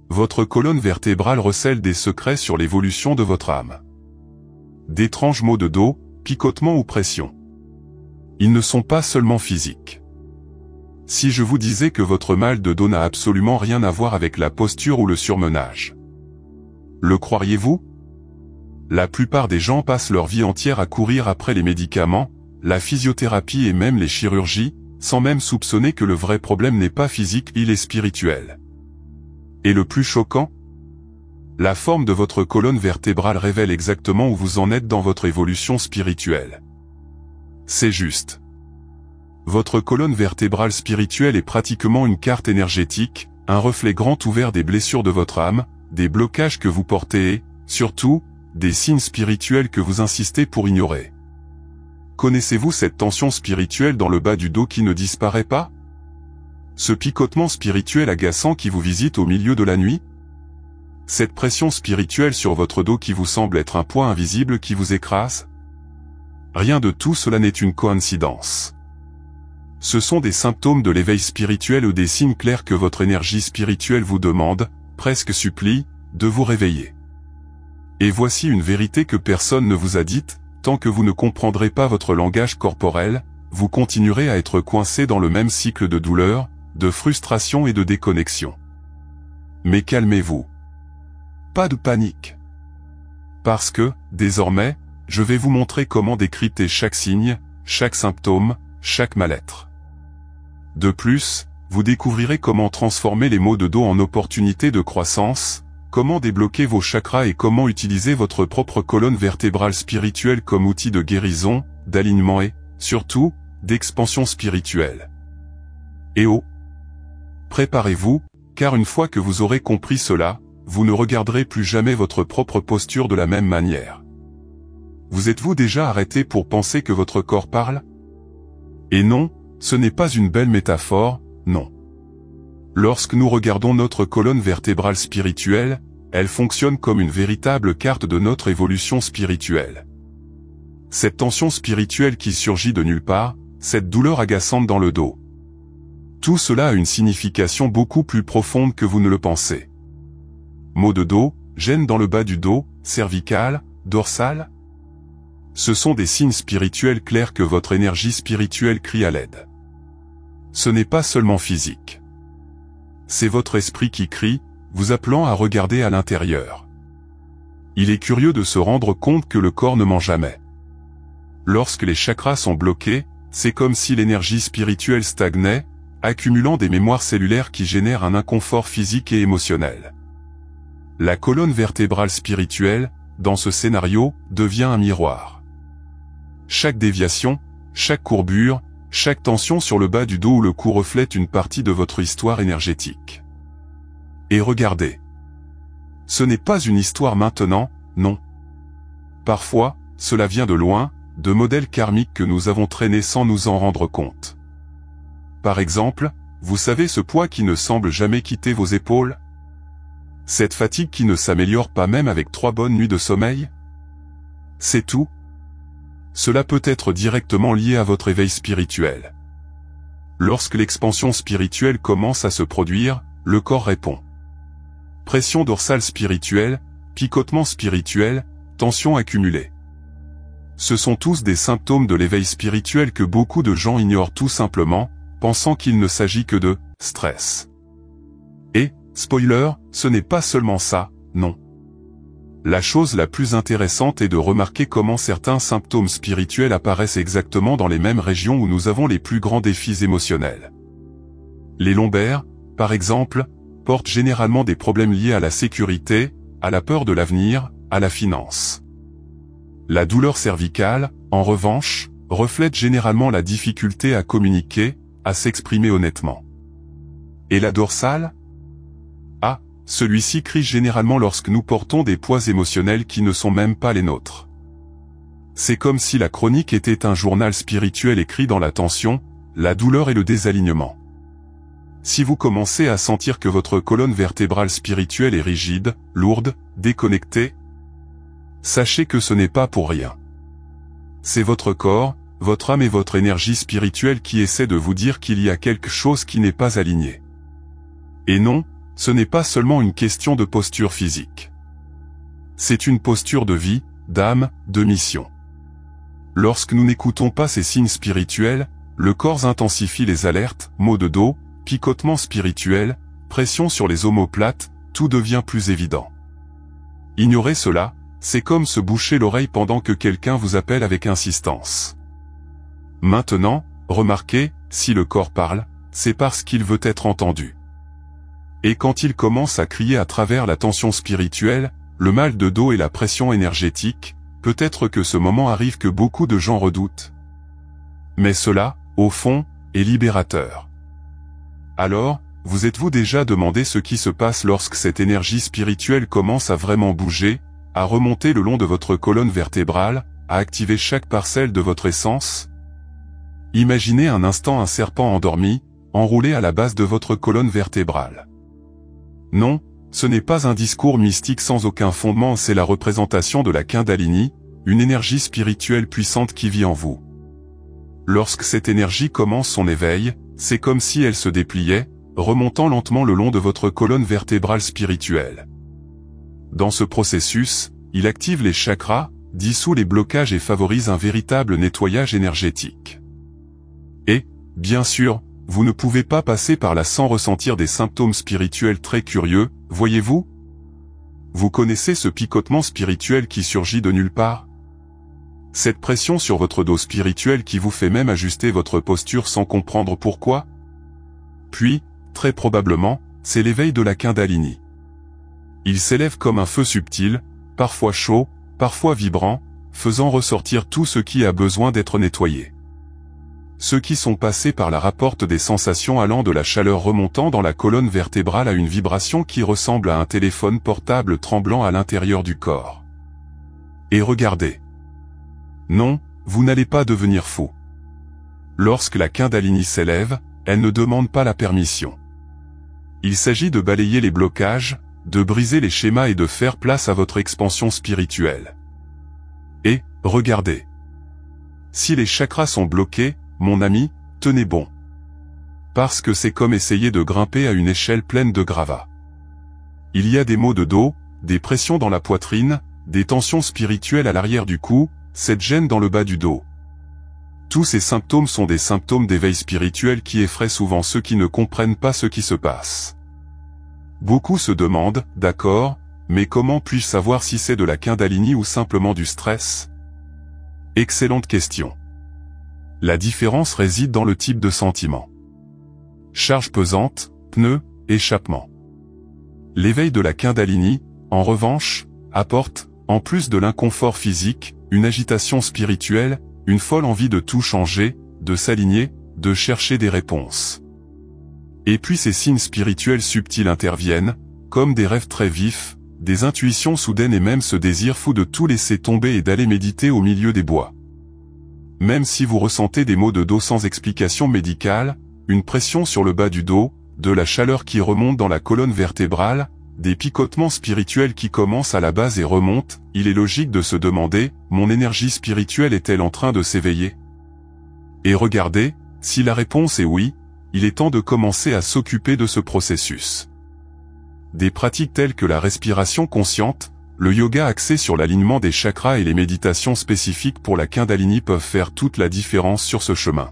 Votre colonne vertébrale recèle des secrets sur l'évolution de votre âme. D'étranges maux de dos, picotements ou pression. Ils ne sont pas seulement physiques. Si je vous disais que votre mal de dos n'a absolument rien à voir avec la posture ou le surmenage, le croiriez-vous? La plupart des gens passent leur vie entière à courir après les médicaments, la physiothérapie et même les chirurgies, sans même soupçonner que le vrai problème n'est pas physique, il est spirituel. Et le plus choquant? La forme de votre colonne vertébrale révèle exactement où vous en êtes dans votre évolution spirituelle. C'est juste. Votre colonne vertébrale spirituelle est pratiquement une carte énergétique, un reflet grand ouvert des blessures de votre âme, des blocages que vous portez et, surtout, des signes spirituels que vous insistez pour ignorer. Connaissez-vous cette tension spirituelle dans le bas du dos qui ne disparaît pas? Ce picotement spirituel agaçant qui vous visite au milieu de la nuit? Cette pression spirituelle sur votre dos qui vous semble être un poids invisible qui vous écrase? Rien de tout cela n'est une coïncidence. Ce sont des symptômes de l'éveil spirituel ou des signes clairs que votre énergie spirituelle vous demande, presque supplie, de vous réveiller. Et voici une vérité que personne ne vous a dite, tant que vous ne comprendrez pas votre langage corporel, vous continuerez à être coincé dans le même cycle de douleur, de frustration et de déconnexion. Mais calmez-vous. Pas de panique. Parce que, désormais, je vais vous montrer comment décrypter chaque signe, chaque symptôme, chaque mal-être. De plus, vous découvrirez comment transformer les maux de dos en opportunités de croissance, comment débloquer vos chakras et comment utiliser votre propre colonne vertébrale spirituelle comme outil de guérison, d'alignement et, surtout, d'expansion spirituelle. Et oh! Préparez-vous, car une fois que vous aurez compris cela, vous ne regarderez plus jamais votre propre posture de la même manière. Vous êtes-vous déjà arrêté pour penser que votre corps parle? Et non, ce n'est pas une belle métaphore, non. Lorsque nous regardons notre colonne vertébrale spirituelle, elle fonctionne comme une véritable carte de notre évolution spirituelle. Cette tension spirituelle qui surgit de nulle part, cette douleur agaçante dans le dos. Tout cela a une signification beaucoup plus profonde que vous ne le pensez. Maux de dos, gêne dans le bas du dos, cervical, dorsal. Ce sont des signes spirituels clairs que votre énergie spirituelle crie à l'aide. Ce n'est pas seulement physique. C'est votre esprit qui crie, vous appelant à regarder à l'intérieur. Il est curieux de se rendre compte que le corps ne ment jamais. Lorsque les chakras sont bloqués, c'est comme si l'énergie spirituelle stagnait, accumulant des mémoires cellulaires qui génèrent un inconfort physique et émotionnel. La colonne vertébrale spirituelle, dans ce scénario, devient un miroir. Chaque déviation, chaque courbure, chaque tension sur le bas du dos ou le cou reflète une partie de votre histoire énergétique. Et regardez. Ce n'est pas une histoire maintenant, non. Parfois, cela vient de loin, de modèles karmiques que nous avons traînés sans nous en rendre compte. Par exemple, vous savez ce poids qui ne semble jamais quitter vos épaules? Cette fatigue qui ne s'améliore pas même avec 3 bonnes nuits de sommeil? C'est tout. Cela peut être directement lié à votre éveil spirituel. Lorsque l'expansion spirituelle commence à se produire, le corps répond. Pression dorsale spirituelle, picotement spirituel, tension accumulée. Ce sont tous des symptômes de l'éveil spirituel que beaucoup de gens ignorent tout simplement, pensant qu'il ne s'agit que de stress. Et, spoiler, ce n'est pas seulement ça, non. La chose la plus intéressante est de remarquer comment certains symptômes spirituels apparaissent exactement dans les mêmes régions où nous avons les plus grands défis émotionnels. Les lombaires, par exemple, portent généralement des problèmes liés à la sécurité, à la peur de l'avenir, à la finance. La douleur cervicale, en revanche, reflète généralement la difficulté à communiquer, à s'exprimer honnêtement. Et la dorsale? Celui-ci crie généralement lorsque nous portons des poids émotionnels qui ne sont même pas les nôtres. C'est comme si la chronique était un journal spirituel écrit dans la tension, la douleur et le désalignement. Si vous commencez à sentir que votre colonne vertébrale spirituelle est rigide, lourde, déconnectée, sachez que ce n'est pas pour rien. C'est votre corps, votre âme et votre énergie spirituelle qui essaient de vous dire qu'il y a quelque chose qui n'est pas aligné. Et non, ce n'est pas seulement une question de posture physique. C'est une posture de vie, d'âme, de mission. Lorsque nous n'écoutons pas ces signes spirituels, le corps intensifie les alertes, maux de dos, picotements spirituels, pression sur les omoplates, tout devient plus évident. Ignorer cela, c'est comme se boucher l'oreille pendant que quelqu'un vous appelle avec insistance. Maintenant, remarquez, si le corps parle, c'est parce qu'il veut être entendu. Et quand il commence à crier à travers la tension spirituelle, le mal de dos et la pression énergétique, peut-être que ce moment arrive que beaucoup de gens redoutent. Mais cela, au fond, est libérateur. Alors, vous êtes-vous déjà demandé ce qui se passe lorsque cette énergie spirituelle commence à vraiment bouger, à remonter le long de votre colonne vertébrale, à activer chaque parcelle de votre essence? Imaginez un instant un serpent endormi, enroulé à la base de votre colonne vertébrale. Non, ce n'est pas un discours mystique sans aucun fondement, c'est la représentation de la Kundalini, une énergie spirituelle puissante qui vit en vous. Lorsque cette énergie commence son éveil, c'est comme si elle se dépliait, remontant lentement le long de votre colonne vertébrale spirituelle. Dans ce processus, il active les chakras, dissout les blocages et favorise un véritable nettoyage énergétique. Et, bien sûr, vous ne pouvez pas passer par là sans ressentir des symptômes spirituels très curieux, voyez-vous? Vous connaissez ce picotement spirituel qui surgit de nulle part? Cette pression sur votre dos spirituel qui vous fait même ajuster votre posture sans comprendre pourquoi? Puis, très probablement, c'est l'éveil de la Kundalini. Il s'élève comme un feu subtil, parfois chaud, parfois vibrant, faisant ressortir tout ce qui a besoin d'être nettoyé. Ceux qui sont passés par là rapportent des sensations allant de la chaleur remontant dans la colonne vertébrale à une vibration qui ressemble à un téléphone portable tremblant à l'intérieur du corps. Et regardez. Non, vous n'allez pas devenir fou. Lorsque la Kundalini s'élève, elle ne demande pas la permission. Il s'agit de balayer les blocages, de briser les schémas et de faire place à votre expansion spirituelle. Et, regardez. Si les chakras sont bloqués, mon ami, tenez bon. Parce que c'est comme essayer de grimper à une échelle pleine de gravats. Il y a des maux de dos, des pressions dans la poitrine, des tensions spirituelles à l'arrière du cou, cette gêne dans le bas du dos. Tous ces symptômes sont des symptômes d'éveil spirituel qui effraient souvent ceux qui ne comprennent pas ce qui se passe. Beaucoup se demandent, d'accord, mais comment puis-je savoir si c'est de la Kundalini ou simplement du stress? Excellente question. La différence réside dans le type de sentiment. Charge pesante, pneu, échappement. L'éveil de la Kundalini, en revanche, apporte, en plus de l'inconfort physique, une agitation spirituelle, une folle envie de tout changer, de s'aligner, de chercher des réponses. Et puis ces signes spirituels subtils interviennent, comme des rêves très vifs, des intuitions soudaines et même ce désir fou de tout laisser tomber et d'aller méditer au milieu des bois. Même si vous ressentez des maux de dos sans explication médicale, une pression sur le bas du dos, de la chaleur qui remonte dans la colonne vertébrale, des picotements spirituels qui commencent à la base et remontent, il est logique de se demander, mon énergie spirituelle est-elle en train de s'éveiller? Et regardez, si la réponse est oui, il est temps de commencer à s'occuper de ce processus. Des pratiques telles que la respiration consciente, le yoga axé sur l'alignement des chakras et les méditations spécifiques pour la Kundalini peuvent faire toute la différence sur ce chemin.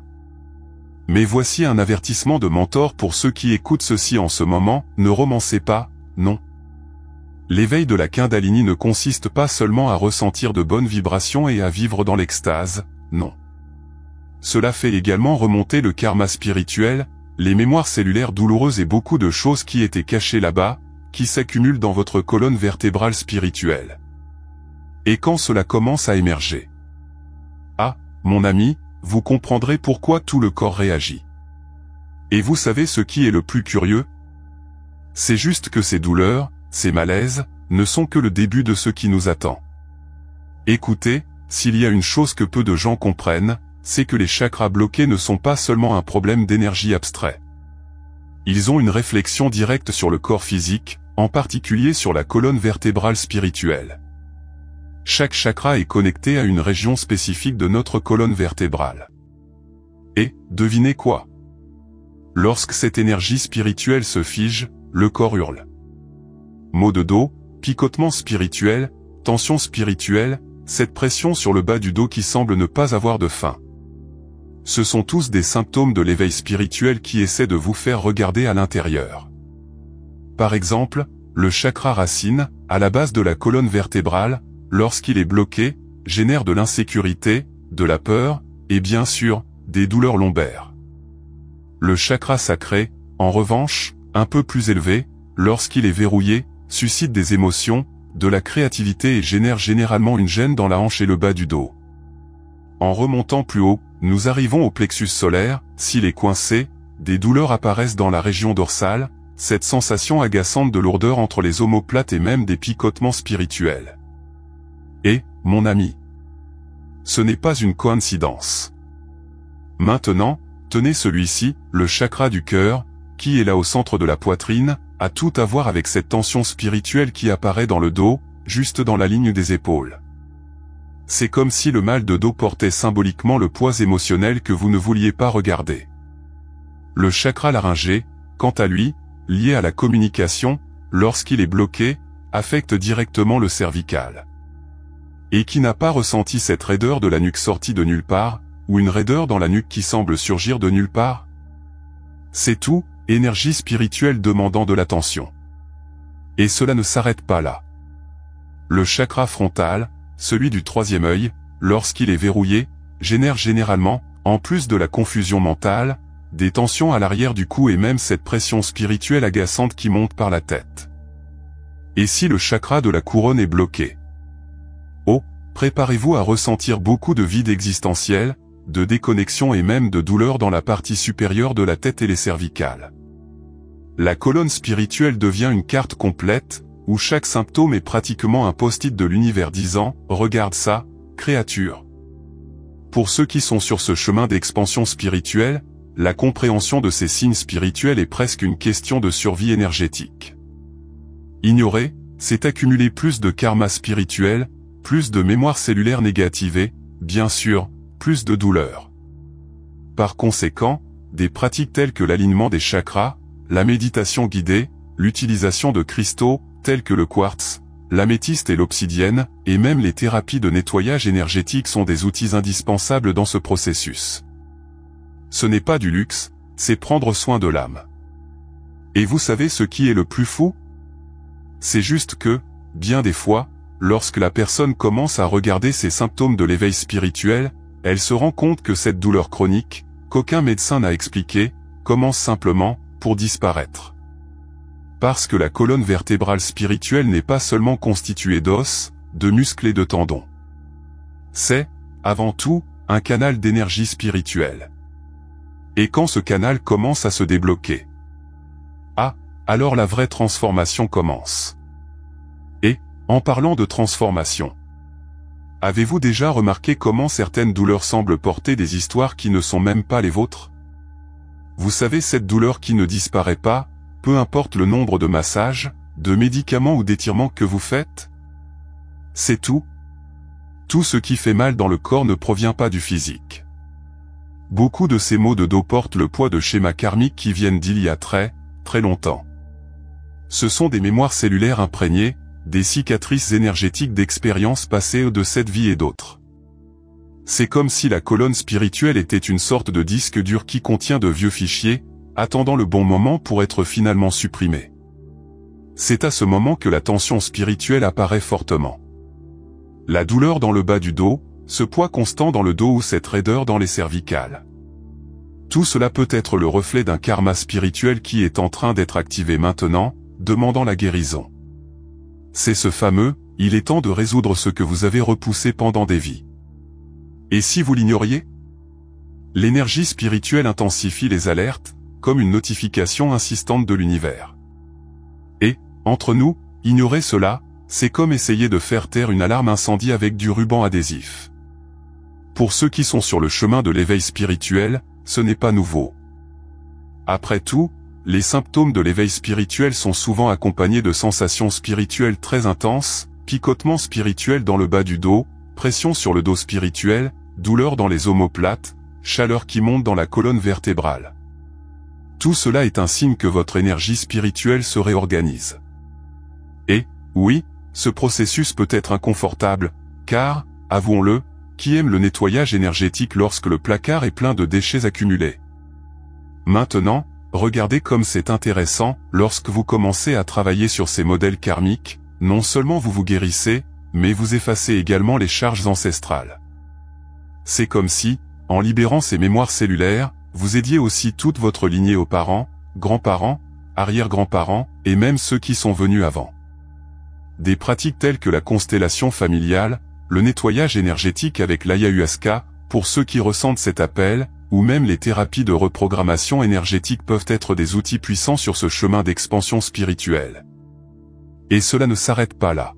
Mais voici un avertissement de mentor pour ceux qui écoutent ceci en ce moment, ne romancez pas, non. L'éveil de la Kundalini ne consiste pas seulement à ressentir de bonnes vibrations et à vivre dans l'extase, non. Cela fait également remonter le karma spirituel, les mémoires cellulaires douloureuses et beaucoup de choses qui étaient cachées là-bas, qui s'accumulent dans votre colonne vertébrale spirituelle. Et quand cela commence à émerger, ah, mon ami, vous comprendrez pourquoi tout le corps réagit. Et vous savez ce qui est le plus curieux? C'est juste que ces douleurs, ces malaises, ne sont que le début de ce qui nous attend. Écoutez, s'il y a une chose que peu de gens comprennent, c'est que les chakras bloqués ne sont pas seulement un problème d'énergie abstrait. Ils ont une réflexion directe sur le corps physique, en particulier sur la colonne vertébrale spirituelle. Chaque chakra est connecté à une région spécifique de notre colonne vertébrale. Et, devinez quoi? Lorsque cette énergie spirituelle se fige, le corps hurle. Maux de dos, picotement spirituel, tension spirituelle, cette pression sur le bas du dos qui semble ne pas avoir de fin. Ce sont tous des symptômes de l'éveil spirituel qui essaient de vous faire regarder à l'intérieur. Par exemple, le chakra racine, à la base de la colonne vertébrale, lorsqu'il est bloqué, génère de l'insécurité, de la peur, et bien sûr, des douleurs lombaires. Le chakra sacré, en revanche, un peu plus élevé, lorsqu'il est verrouillé, suscite des émotions, de la créativité et génère généralement une gêne dans la hanche et le bas du dos. En remontant plus haut, nous arrivons au plexus solaire, s'il est coincé, des douleurs apparaissent dans la région dorsale, cette sensation agaçante de lourdeur entre les omoplates et même des picotements spirituels. Et, mon ami, ce n'est pas une coïncidence. Maintenant, tenez celui-ci, le chakra du cœur, qui est là au centre de la poitrine, a tout à voir avec cette tension spirituelle qui apparaît dans le dos, juste dans la ligne des épaules. C'est comme si le mal de dos portait symboliquement le poids émotionnel que vous ne vouliez pas regarder. Le chakra laryngé, quant à lui, lié à la communication, lorsqu'il est bloqué, affecte directement le cervical. Et qui n'a pas ressenti cette raideur de la nuque sortie de nulle part, ou une raideur dans la nuque qui semble surgir de nulle part? C'est tout, énergie spirituelle demandant de l'attention. Et cela ne s'arrête pas là. Le chakra frontal, celui du troisième œil, lorsqu'il est verrouillé, génère généralement, en plus de la confusion mentale, des tensions à l'arrière du cou et même cette pression spirituelle agaçante qui monte par la tête. Et si le chakra de la couronne est bloqué? Oh, préparez-vous à ressentir beaucoup de vide existentiel, de déconnexion et même de douleur dans la partie supérieure de la tête et les cervicales. La colonne spirituelle devient une carte complète, où chaque symptôme est pratiquement un post-it de l'univers disant « Regarde ça, créature ». Pour ceux qui sont sur ce chemin d'expansion spirituelle, la compréhension de ces signes spirituels est presque une question de survie énergétique. Ignorer, c'est accumuler plus de karma spirituel, plus de mémoire cellulaire négative et, bien sûr, plus de douleur. Par conséquent, des pratiques telles que l'alignement des chakras, la méditation guidée, l'utilisation de cristaux, tels que le quartz, l'améthyste et l'obsidienne, et même les thérapies de nettoyage énergétique sont des outils indispensables dans ce processus. Ce n'est pas du luxe, c'est prendre soin de l'âme. Et vous savez ce qui est le plus fou? C'est juste que, bien des fois, lorsque la personne commence à regarder ces symptômes de l'éveil spirituel, elle se rend compte que cette douleur chronique, qu'aucun médecin n'a expliquée, commence simplement, pour disparaître. Parce que la colonne vertébrale spirituelle n'est pas seulement constituée d'os, de muscles et de tendons. C'est, avant tout, un canal d'énergie spirituelle. Et quand ce canal commence à se débloquer, alors la vraie transformation commence. Et, en parlant de transformation, avez-vous déjà remarqué comment certaines douleurs semblent porter des histoires qui ne sont même pas les vôtres? Vous savez, cette douleur qui ne disparaît pas, peu importe le nombre de massages, de médicaments ou d'étirements que vous faites? C'est tout. Tout ce qui fait mal dans le corps ne provient pas du physique. Beaucoup de ces maux de dos portent le poids de schémas karmiques qui viennent d'il y a très, très longtemps. Ce sont des mémoires cellulaires imprégnées, des cicatrices énergétiques d'expériences passées de cette vie et d'autres. C'est comme si la colonne spirituelle était une sorte de disque dur qui contient de vieux fichiers, attendant le bon moment pour être finalement supprimé. C'est à ce moment que la tension spirituelle apparaît fortement. La douleur dans le bas du dos, ce poids constant dans le dos ou cette raideur dans les cervicales. Tout cela peut être le reflet d'un karma spirituel qui est en train d'être activé maintenant, demandant la guérison. C'est ce fameux « il est temps de résoudre ce que vous avez repoussé pendant des vies ». Et si vous l'ignoriez? L'énergie spirituelle intensifie les alertes, comme une notification insistante de l'univers. Et, entre nous, ignorer cela, c'est comme essayer de faire taire une alarme incendie avec du ruban adhésif. Pour ceux qui sont sur le chemin de l'éveil spirituel, ce n'est pas nouveau. Après tout, les symptômes de l'éveil spirituel sont souvent accompagnés de sensations spirituelles très intenses, picotements spirituels dans le bas du dos, pression sur le dos spirituel, douleur dans les omoplates, chaleur qui monte dans la colonne vertébrale. Tout cela est un signe que votre énergie spirituelle se réorganise. Et, oui, ce processus peut être inconfortable, car, avouons-le, qui aime le nettoyage énergétique lorsque le placard est plein de déchets accumulés? Maintenant, regardez comme c'est intéressant, lorsque vous commencez à travailler sur ces modèles karmiques, non seulement vous vous guérissez, mais vous effacez également les charges ancestrales. C'est comme si, en libérant ces mémoires cellulaires, vous aidiez aussi toute votre lignée aux parents, grands-parents, arrière-grands-parents, et même ceux qui sont venus avant. Des pratiques telles que la constellation familiale, le nettoyage énergétique avec l'ayahuasca, pour ceux qui ressentent cet appel, ou même les thérapies de reprogrammation énergétique peuvent être des outils puissants sur ce chemin d'expansion spirituelle. Et cela ne s'arrête pas là.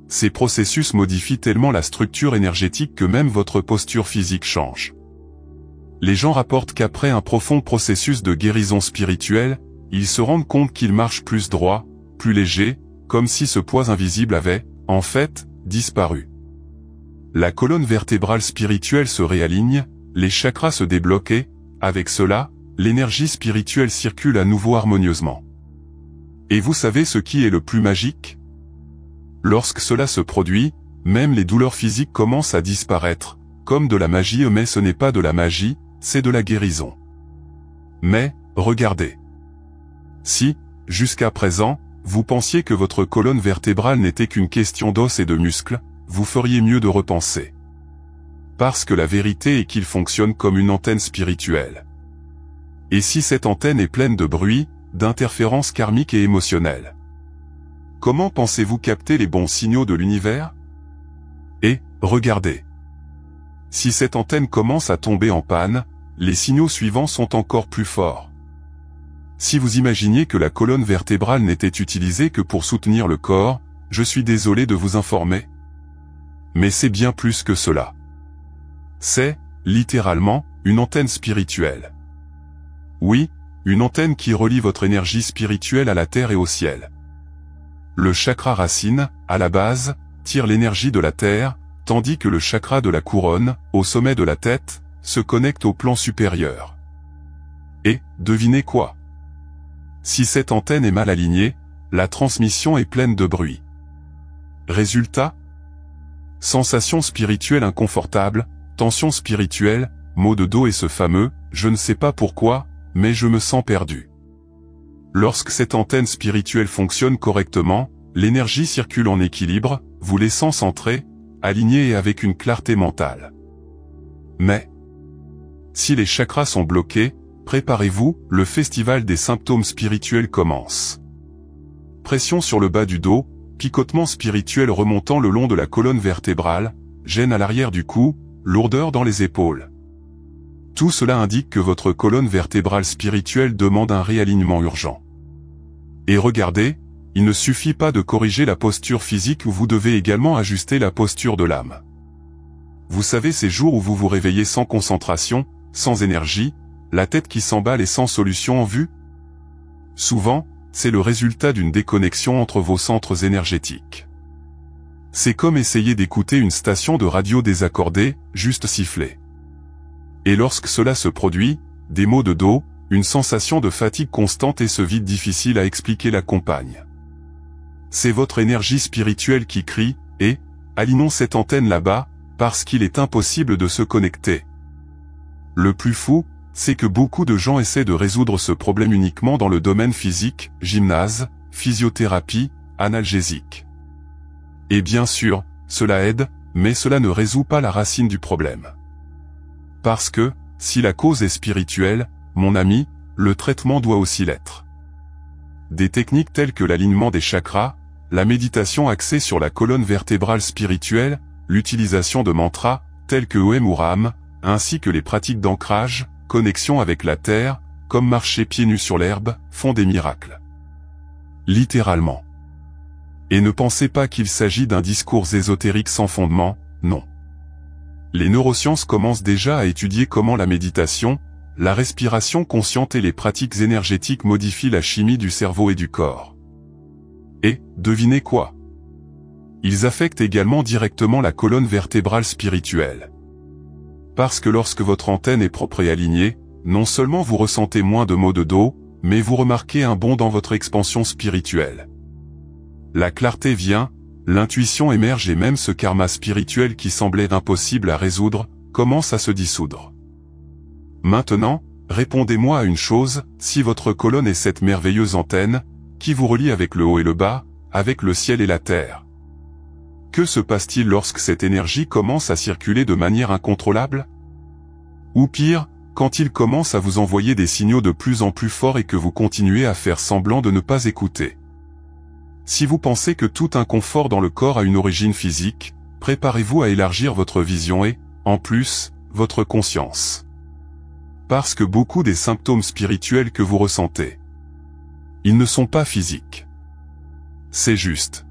Ces processus modifient tellement la structure énergétique que même votre posture physique change. Les gens rapportent qu'après un profond processus de guérison spirituelle, ils se rendent compte qu'ils marchent plus droit, plus léger, comme si ce poids invisible avait, en fait, disparu. La colonne vertébrale spirituelle se réaligne, les chakras se débloquent et, avec cela, l'énergie spirituelle circule à nouveau harmonieusement. Et vous savez ce qui est le plus magique? Lorsque cela se produit, même les douleurs physiques commencent à disparaître, comme de la magie, mais ce n'est pas de la magie, c'est de la guérison. Mais, regardez. Si, jusqu'à présent, vous pensiez que votre colonne vertébrale n'était qu'une question d'os et de muscles, vous feriez mieux de repenser. Parce que la vérité est qu'il fonctionne comme une antenne spirituelle. Et si cette antenne est pleine de bruit, d'interférences karmiques et émotionnelles? Comment pensez-vous capter les bons signaux de l'univers? Et, regardez. Si cette antenne commence à tomber en panne, les signaux suivants sont encore plus forts. Si vous imaginiez que la colonne vertébrale n'était utilisée que pour soutenir le corps, je suis désolé de vous informer. Mais c'est bien plus que cela. C'est, littéralement, une antenne spirituelle. Oui, une antenne qui relie votre énergie spirituelle à la terre et au ciel. Le chakra racine, à la base, tire l'énergie de la terre, tandis que le chakra de la couronne, au sommet de la tête, se connecte au plan supérieur. Et, devinez quoi? Si cette antenne est mal alignée, la transmission est pleine de bruit. Résultat? Sensation spirituelle inconfortable, tension spirituelle, maux de dos et ce fameux « je ne sais pas pourquoi, mais je me sens perdu ». Lorsque cette antenne spirituelle fonctionne correctement, l'énergie circule en équilibre, vous laissant centré, aligné et avec une clarté mentale. Mais, si les chakras sont bloqués, préparez-vous, le festival des symptômes spirituels commence. Pression sur le bas du dos, picotement spirituel remontant le long de la colonne vertébrale, gêne à l'arrière du cou, lourdeur dans les épaules. Tout cela indique que votre colonne vertébrale spirituelle demande un réalignement urgent. Et regardez, il ne suffit pas de corriger la posture physique, vous devez également ajuster la posture de l'âme. Vous savez ces jours où vous vous réveillez sans concentration, sans énergie, la tête qui s'emballe et sans solution en vue? Souvent, c'est le résultat d'une déconnexion entre vos centres énergétiques. C'est comme essayer d'écouter une station de radio désaccordée, juste siffler. Et lorsque cela se produit, des maux de dos, une sensation de fatigue constante et ce vide difficile à expliquer l'accompagne. C'est votre énergie spirituelle qui crie, et, alignons cette antenne là-bas, parce qu'il est impossible de se connecter. Le plus fou, c'est que beaucoup de gens essaient de résoudre ce problème uniquement dans le domaine physique, gymnase, physiothérapie, analgésique. Et bien sûr, cela aide, mais cela ne résout pas la racine du problème. Parce que, si la cause est spirituelle, mon ami, le traitement doit aussi l'être. Des techniques telles que l'alignement des chakras, la méditation axée sur la colonne vertébrale spirituelle, l'utilisation de mantras, tels que Om ou Ram, ainsi que les pratiques d'ancrage, connexion avec la terre, comme marcher pieds nus sur l'herbe, font des miracles. Littéralement. Et ne pensez pas qu'il s'agit d'un discours ésotérique sans fondement, non. Les neurosciences commencent déjà à étudier comment la méditation, la respiration consciente et les pratiques énergétiques modifient la chimie du cerveau et du corps. Et, devinez quoi? Ils affectent également directement la colonne vertébrale spirituelle. Parce que lorsque votre antenne est propre et alignée, non seulement vous ressentez moins de maux de dos, mais vous remarquez un bond dans votre expansion spirituelle. La clarté vient, l'intuition émerge et même ce karma spirituel qui semblait impossible à résoudre, commence à se dissoudre. Maintenant, répondez-moi à une chose, si votre colonne est cette merveilleuse antenne, qui vous relie avec le haut et le bas, avec le ciel et la terre. Que se passe-t-il lorsque cette énergie commence à circuler de manière incontrôlable? Ou pire, quand il commence à vous envoyer des signaux de plus en plus forts et que vous continuez à faire semblant de ne pas écouter. Si vous pensez que tout inconfort dans le corps a une origine physique, préparez-vous à élargir votre vision et, en plus, votre conscience. Parce que beaucoup des symptômes spirituels que vous ressentez, ils ne sont pas physiques. C'est juste.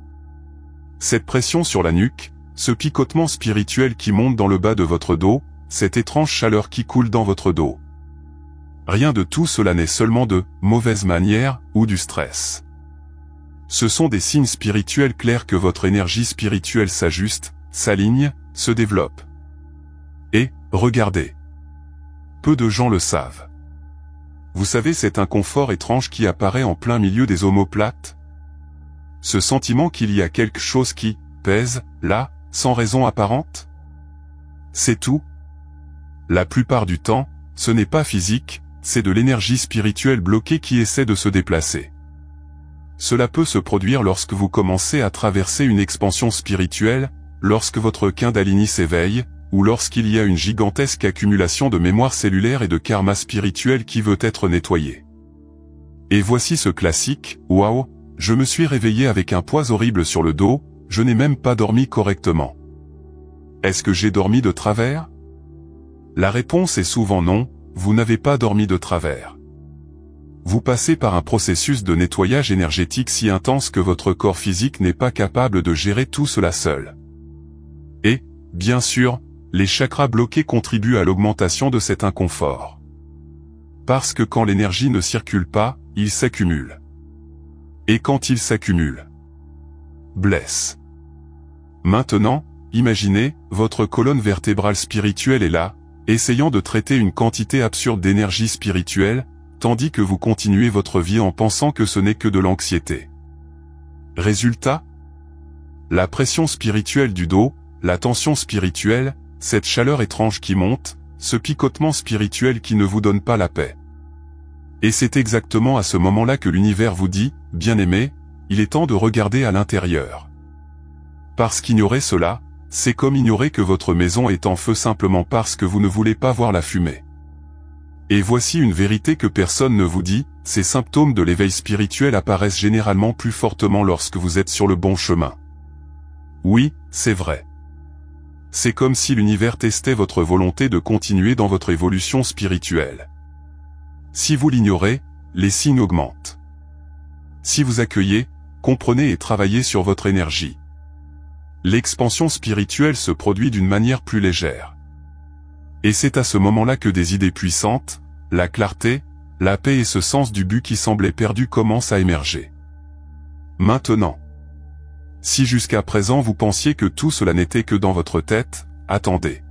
Cette pression sur la nuque, ce picotement spirituel qui monte dans le bas de votre dos, cette étrange chaleur qui coule dans votre dos. Rien de tout cela n'est seulement de mauvaise manière ou du stress. Ce sont des signes spirituels clairs que votre énergie spirituelle s'ajuste, s'aligne, se développe. Et, regardez. Peu de gens le savent. Vous savez cet inconfort étrange qui apparaît en plein milieu des omoplates? Ce sentiment qu'il y a quelque chose qui pèse, là, sans raison apparente? C'est tout. La plupart du temps, ce n'est pas physique, c'est de l'énergie spirituelle bloquée qui essaie de se déplacer. Cela peut se produire lorsque vous commencez à traverser une expansion spirituelle, lorsque votre Kundalini s'éveille, ou lorsqu'il y a une gigantesque accumulation de mémoire cellulaire et de karma spirituel qui veut être nettoyé. Et voici ce classique, waouh, je me suis réveillé avec un poids horrible sur le dos, je n'ai même pas dormi correctement. Est-ce que j'ai dormi de travers? La réponse est souvent non, vous n'avez pas dormi de travers. Vous passez par un processus de nettoyage énergétique si intense que votre corps physique n'est pas capable de gérer tout cela seul. Et, bien sûr, les chakras bloqués contribuent à l'augmentation de cet inconfort. Parce que quand l'énergie ne circule pas, il s'accumule. Et quand il s'accumule, blesse. Maintenant, imaginez, votre colonne vertébrale spirituelle est là, essayant de traiter une quantité absurde d'énergie spirituelle, tandis que vous continuez votre vie en pensant que ce n'est que de l'anxiété. Résultat? La pression spirituelle du dos, la tension spirituelle, cette chaleur étrange qui monte, ce picotement spirituel qui ne vous donne pas la paix. Et c'est exactement à ce moment-là que l'univers vous dit, bien-aimé, il est temps de regarder à l'intérieur. Parce qu'ignorer cela, c'est comme ignorer que votre maison est en feu simplement parce que vous ne voulez pas voir la fumée. Et voici une vérité que personne ne vous dit, ces symptômes de l'éveil spirituel apparaissent généralement plus fortement lorsque vous êtes sur le bon chemin. Oui, c'est vrai. C'est comme si l'univers testait votre volonté de continuer dans votre évolution spirituelle. Si vous l'ignorez, les signes augmentent. Si vous accueillez, comprenez et travaillez sur votre énergie, l'expansion spirituelle se produit d'une manière plus légère. Et c'est à ce moment-là que des idées puissantes, la clarté, la paix et ce sens du but qui semblait perdu commencent à émerger. Maintenant, si jusqu'à présent vous pensiez que tout cela n'était que dans votre tête, attendez.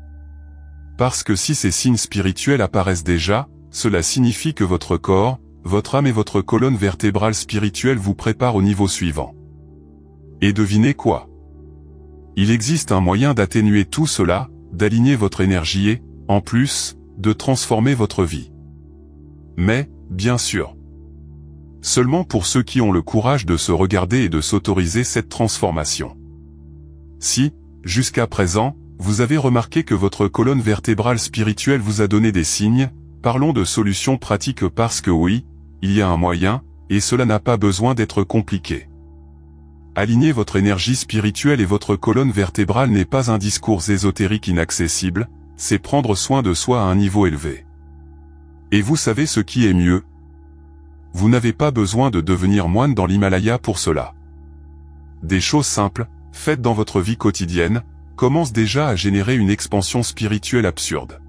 Parce que si ces signes spirituels apparaissent déjà, cela signifie que votre corps, votre âme et votre colonne vertébrale spirituelle vous préparent au niveau suivant. Et devinez quoi? Il existe un moyen d'atténuer tout cela, d'aligner votre énergie et, en plus, de transformer votre vie. Mais, bien sûr, seulement pour ceux qui ont le courage de se regarder et de s'autoriser cette transformation. Si, jusqu'à présent, vous avez remarqué que votre colonne vertébrale spirituelle vous a donné des signes, parlons de solutions pratiques parce que oui, il y a un moyen, et cela n'a pas besoin d'être compliqué. Aligner votre énergie spirituelle et votre colonne vertébrale n'est pas un discours ésotérique inaccessible, c'est prendre soin de soi à un niveau élevé. Et vous savez ce qui est mieux? Vous n'avez pas besoin de devenir moine dans l'Himalaya pour cela. Des choses simples, faites dans votre vie quotidienne, commencent déjà à générer une expansion spirituelle absurde.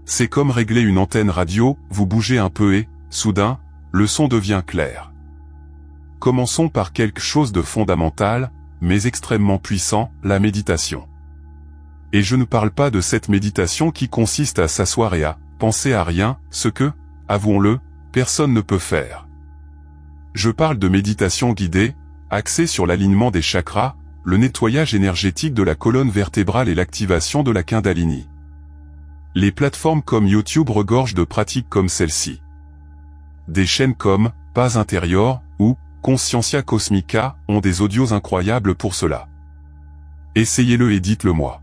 C'est comme régler une antenne radio, vous bougez un peu et, soudain, le son devient clair. Commençons par quelque chose de fondamental, mais extrêmement puissant, la méditation. Et je ne parle pas de cette méditation qui consiste à s'asseoir et à penser à rien, ce que, avouons-le, personne ne peut faire. Je parle de méditation guidée, axée sur l'alignement des chakras, le nettoyage énergétique de la colonne vertébrale et l'activation de la Kundalini. Les plateformes comme YouTube regorgent de pratiques comme celle-ci. Des chaînes comme Paz Intérieur ou Consciencia Cosmica ont des audios incroyables pour cela. Essayez-le et dites-le-moi.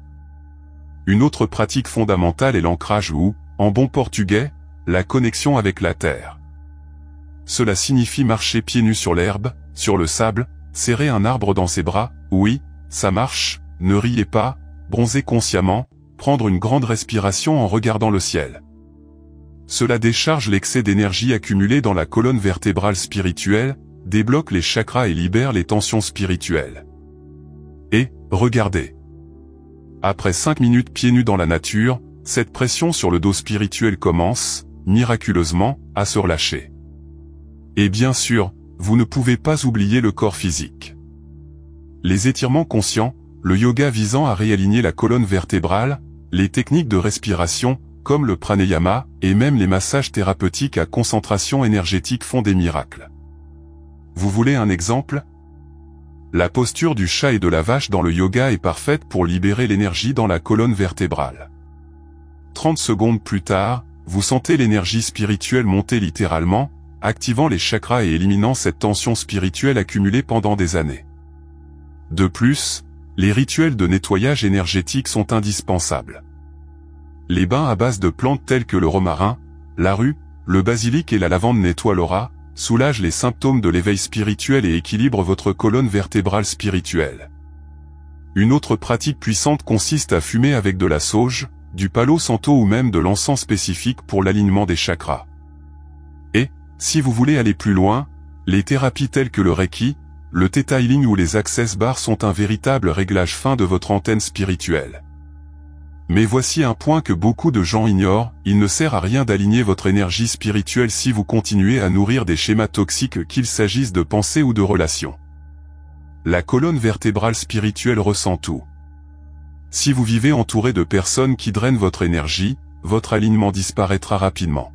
Une autre pratique fondamentale est l'ancrage ou, en bon portugais, la connexion avec la terre. Cela signifie marcher pieds nus sur l'herbe, sur le sable, serrer un arbre dans ses bras, oui, ça marche, ne riez pas, bronzer consciemment, prendre une grande respiration en regardant le ciel. Cela décharge l'excès d'énergie accumulée dans la colonne vertébrale spirituelle, débloque les chakras et libère les tensions spirituelles. Et, regardez. Après 5 minutes pieds nus dans la nature, cette pression sur le dos spirituel commence, miraculeusement, à se relâcher. Et bien sûr, vous ne pouvez pas oublier le corps physique. Les étirements conscients, le yoga visant à réaligner la colonne vertébrale, les techniques de respiration, comme le pranayama, et même les massages thérapeutiques à concentration énergétique font des miracles. Vous voulez un exemple ? La posture du chat et de la vache dans le yoga est parfaite pour libérer l'énergie dans la colonne vertébrale. 30 secondes plus tard, vous sentez l'énergie spirituelle monter littéralement, activant les chakras et éliminant cette tension spirituelle accumulée pendant des années. De plus, les rituels de nettoyage énergétique sont indispensables. Les bains à base de plantes telles que le romarin, la rue, le basilic et la lavande nettoient l'aura, soulagent les symptômes de l'éveil spirituel et équilibrent votre colonne vertébrale spirituelle. Une autre pratique puissante consiste à fumer avec de la sauge, du palo santo ou même de l'encens spécifique pour l'alignement des chakras. Et, si vous voulez aller plus loin, les thérapies telles que le Reiki, le Theta Healing ou les Access Bars sont un véritable réglage fin de votre antenne spirituelle. Mais voici un point que beaucoup de gens ignorent, il ne sert à rien d'aligner votre énergie spirituelle si vous continuez à nourrir des schémas toxiques qu'il s'agisse de pensées ou de relations. La colonne vertébrale spirituelle ressent tout. Si vous vivez entouré de personnes qui drainent votre énergie, votre alignement disparaîtra rapidement.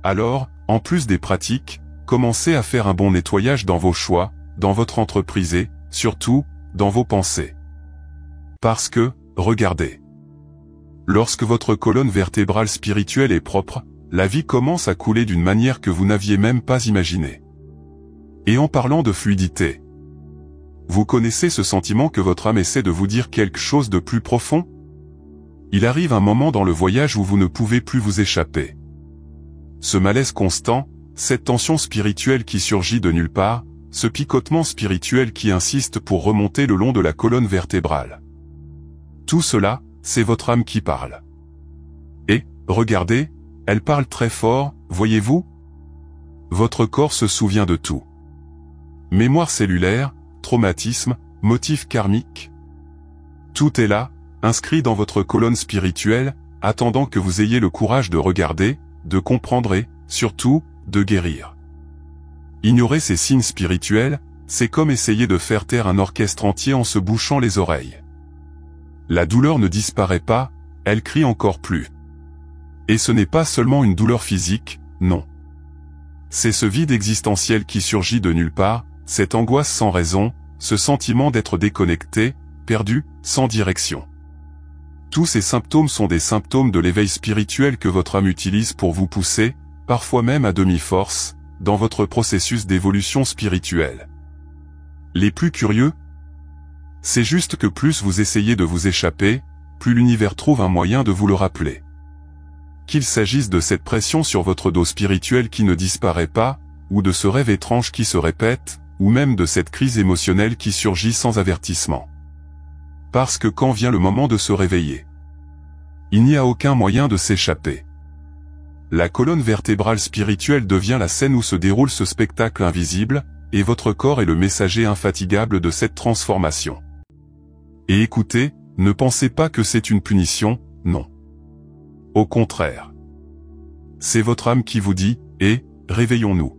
Alors, en plus des pratiques, commencez à faire un bon nettoyage dans vos choix, dans votre entreprise et, surtout, dans vos pensées. Parce que, regardez. Lorsque votre colonne vertébrale spirituelle est propre, la vie commence à couler d'une manière que vous n'aviez même pas imaginée. Et en parlant de fluidité, vous connaissez ce sentiment que votre âme essaie de vous dire quelque chose de plus profond ? Il arrive un moment dans le voyage où vous ne pouvez plus vous échapper. Ce malaise constant, cette tension spirituelle qui surgit de nulle part, ce picotement spirituel qui insiste pour remonter le long de la colonne vertébrale. Tout cela, c'est votre âme qui parle. Et, regardez, elle parle très fort, voyez-vous ? Votre corps se souvient de tout. Mémoire cellulaire, traumatisme, motif karmique. Tout est là, inscrit dans votre colonne spirituelle, attendant que vous ayez le courage de regarder, de comprendre et, surtout, de guérir. Ignorer ces signes spirituels, c'est comme essayer de faire taire un orchestre entier en se bouchant les oreilles. La douleur ne disparaît pas, elle crie encore plus. Et ce n'est pas seulement une douleur physique, non. C'est ce vide existentiel qui surgit de nulle part, cette angoisse sans raison, ce sentiment d'être déconnecté, perdu, sans direction. Tous ces symptômes sont des symptômes de l'éveil spirituel que votre âme utilise pour vous pousser, parfois même à demi-force, dans votre processus d'évolution spirituelle. Les plus curieux, c'est juste que plus vous essayez de vous échapper, plus l'univers trouve un moyen de vous le rappeler. Qu'il s'agisse de cette pression sur votre dos spirituel qui ne disparaît pas, ou de ce rêve étrange qui se répète, ou même de cette crise émotionnelle qui surgit sans avertissement. Parce que quand vient le moment de se réveiller, il n'y a aucun moyen de s'échapper. La colonne vertébrale spirituelle devient la scène où se déroule ce spectacle invisible, et votre corps est le messager infatigable de cette transformation. Et écoutez, ne pensez pas que c'est une punition, non. Au contraire. C'est votre âme qui vous dit, réveillons-nous.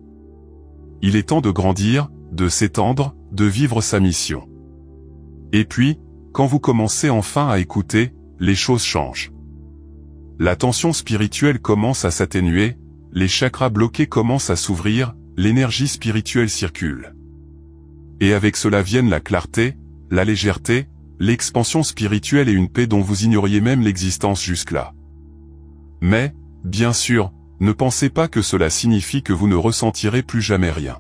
Il est temps de grandir, de s'étendre, de vivre sa mission. Et puis, quand vous commencez enfin à écouter, les choses changent. La tension spirituelle commence à s'atténuer, les chakras bloqués commencent à s'ouvrir, l'énergie spirituelle circule. Et avec cela viennent la clarté, la légèreté, l'expansion spirituelle et une paix dont vous ignoriez même l'existence jusque-là. Mais, bien sûr, ne pensez pas que cela signifie que vous ne ressentirez plus jamais rien.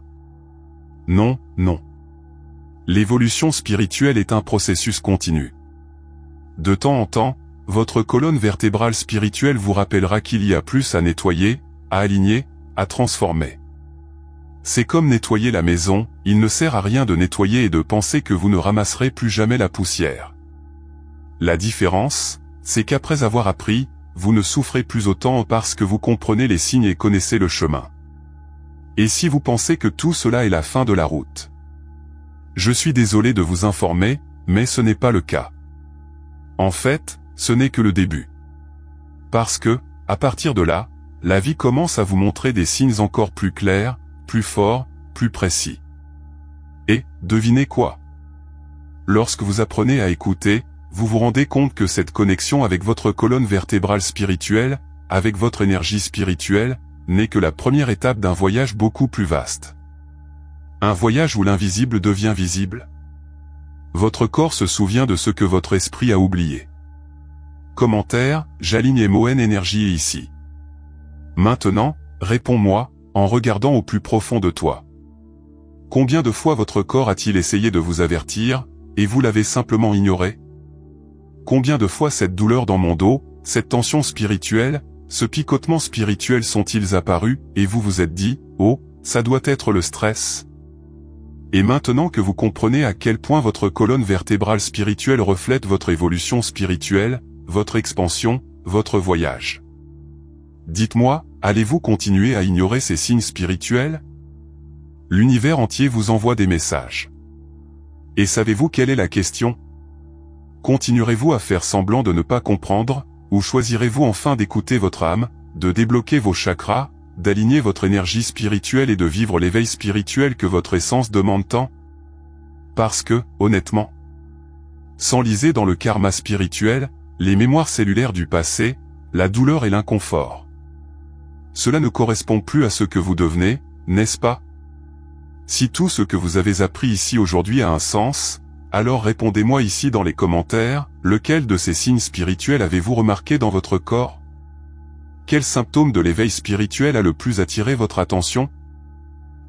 Non, non. L'évolution spirituelle est un processus continu. De temps en temps, votre colonne vertébrale spirituelle vous rappellera qu'il y a plus à nettoyer, à aligner, à transformer. C'est comme nettoyer la maison, il ne sert à rien de nettoyer et de penser que vous ne ramasserez plus jamais la poussière. La différence, c'est qu'après avoir appris, vous ne souffrez plus autant parce que vous comprenez les signes et connaissez le chemin. Et si vous pensez que tout cela est la fin de la route? Je suis désolé de vous informer, mais ce n'est pas le cas. En fait, ce n'est que le début. Parce que, à partir de là, la vie commence à vous montrer des signes encore plus clairs, plus forts, plus précis. Et, devinez quoi? Lorsque vous apprenez à écouter, vous vous rendez compte que cette connexion avec votre colonne vertébrale spirituelle, avec votre énergie spirituelle, n'est que la première étape d'un voyage beaucoup plus vaste. Un voyage où l'invisible devient visible. Votre corps se souvient de ce que votre esprit a oublié. Commentaire, j'aligne MON énergie ici. Maintenant, réponds-moi, en regardant au plus profond de toi. Combien de fois votre corps a-t-il essayé de vous avertir, et vous l'avez simplement ignoré? Combien de fois cette douleur dans mon dos, cette tension spirituelle, ce picotement spirituel sont-ils apparus, et vous vous êtes dit, oh, ça doit être le stress? Et maintenant que vous comprenez à quel point votre colonne vertébrale spirituelle reflète votre évolution spirituelle, votre expansion, votre voyage. Dites-moi, allez-vous continuer à ignorer ces signes spirituels? L'univers entier vous envoie des messages. Et savez-vous quelle est la question? Continuerez-vous à faire semblant de ne pas comprendre, ou choisirez-vous enfin d'écouter votre âme, de débloquer vos chakras, d'aligner votre énergie spirituelle et de vivre l'éveil spirituel que votre essence demande tant? Parce que, honnêtement, s'enliser dans le karma spirituel, les mémoires cellulaires du passé, la douleur et l'inconfort. Cela ne correspond plus à ce que vous devenez, n'est-ce pas? Si tout ce que vous avez appris ici aujourd'hui a un sens, alors répondez-moi ici dans les commentaires, lequel de ces signes spirituels avez-vous remarqué dans votre corps? Quel symptôme de l'éveil spirituel a le plus attiré votre attention?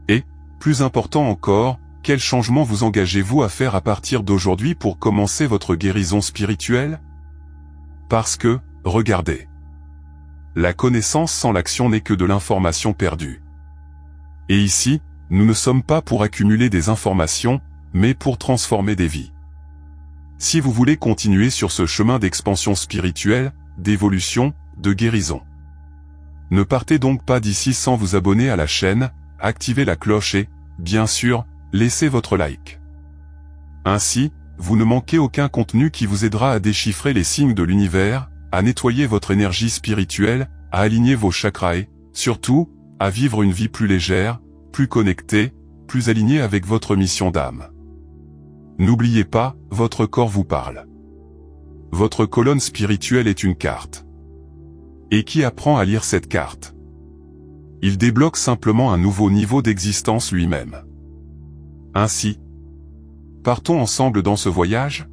Et, plus important encore, quel changement vous engagez-vous à faire à partir d'aujourd'hui pour commencer votre guérison spirituelle? Parce que, regardez. La connaissance sans l'action n'est que de l'information perdue. Et ici, nous ne sommes pas pour accumuler des informations, mais pour transformer des vies. Si vous voulez continuer sur ce chemin d'expansion spirituelle, d'évolution, de guérison, ne partez donc pas d'ici sans vous abonner à la chaîne, activer la cloche et, bien sûr, laissez votre like. Ainsi, vous ne manquez aucun contenu qui vous aidera à déchiffrer les signes de l'univers, à nettoyer votre énergie spirituelle, à aligner vos chakras et, surtout, à vivre une vie plus légère, plus connectée, plus alignée avec votre mission d'âme. N'oubliez pas, votre corps vous parle. Votre colonne spirituelle est une carte. Et qui apprend à lire cette carte? Il débloque simplement un nouveau niveau d'existence lui-même. Ainsi, partons ensemble dans ce voyage?